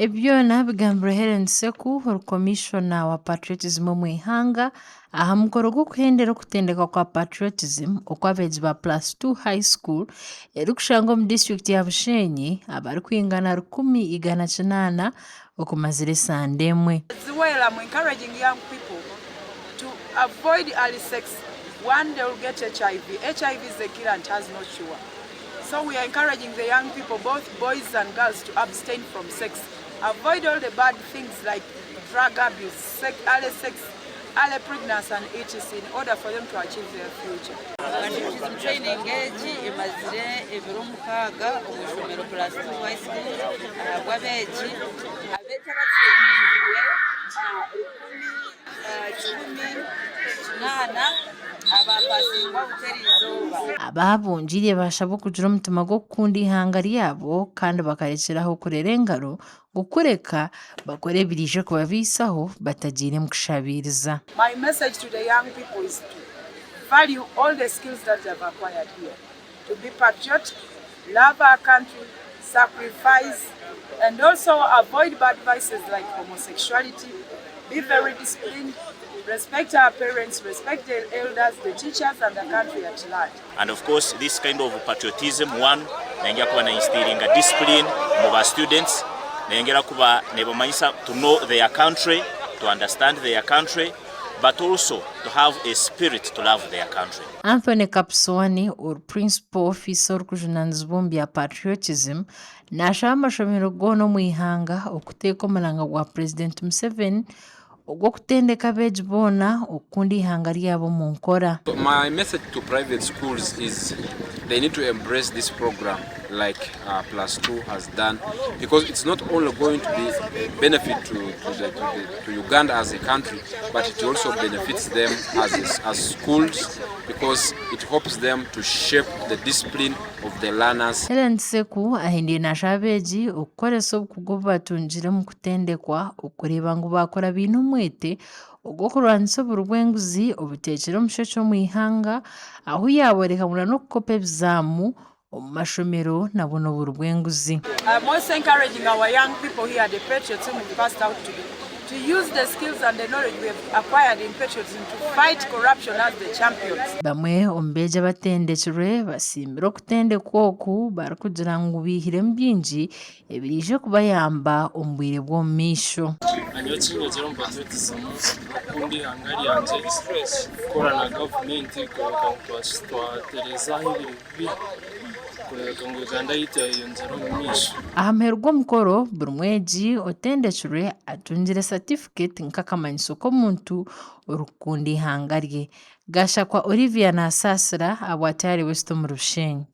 Ebyona bigambire Helen Seku Commissioner wa Patriotism mu ihanga aha mukoro gw'okuhendera okutendeka kwa Patriotism okw'abeegi ba Plus 2 High School erikushanga mu district ya Bushenyi abarikwingana 180 okumazire sande emwe. I'm encouraging young people to avoid early sex. One, they will get HIV. HIV is the killer and has no cure. So we are encouraging the young people, both boys and girls, to abstain from sex. Avoid all the bad things like drug abuse, early sex, early pregnancy and etc. in order for them to achieve their future. Patriotism training emazire ebiro mukaga omushomero Plus 2 High School gwabeegi abeta batsindiwe 18 abapasingwa buterizoba ababunjire bashaba kugira omutima gw'okukunda ihanga ryabo kandi bakarekeraho kurera engaro gukureka bakore ebirije kubabisaho batagiire mu kushabiriza. My message to the young people is to value all the skills that they have acquired here. To be patriotic, love our country, sacrifice, and also avoid bad vices like homosexuality, be very disciplined, respect our parents, respect the elders, the teachers, and the country at large. And of course, this kind of patriotism, one, naingia kuba na instilling a discipline of our students, naingia kuba nebamanyisa to know their country, to understand their country, but also to have a spirit to love their country. Anthony Kapswani, or principal officer kujunanizibwa bya Patriotism, nashaba amashomero gono mu ihanga okuteeka omulanga gwa President Museveni ogw'okutendeka abeegi boona okukunda ihanga ryabo mu nkora. My message to private schools is they need to embrace this program like Plus 2 has done, because it's not only going to be benefit to Uganda as a country, but it also benefits them as schools, because it helps them to shape the discipline of the learners. Helen Seku ahindie nashaba abeegi okukoresa obukugu obubatungire mu kutendekwa okureba ngu bakora biine omwete ogw'okurwanyisa oburwenguzi obuteekire omushekye omu ihanga ahu yaboreka buna n'okukopa ebizaamu omu mashomero nabwo n'oburwenguzi. I'm also encouraging our young people here at the Patriotism we passed out to use the skills and the knowledge we have acquired in patriotism to fight corruption as the champions. Bamwe omu beegi abatendekirwe basimbire okutendekwa oku barikugira ngu biihiremu bingi ebirije kubayamba omu bwire bw'omu maisho. Anyo kinyogera mu patriotism okundi ihanga ryangye gukora na gavumenti kureka ngu twaterezaho ebintu bibi kureka ngu Uganda yiteyongyera omu maisho. Aha muheru gw'omukoro buri mwegi otendekirwe atungire certificate nk'akamanyiso k'omuntu orikukunda ihanga rye. Gashakwa Olivia Nasasira abwatayari West mu Bushenyi.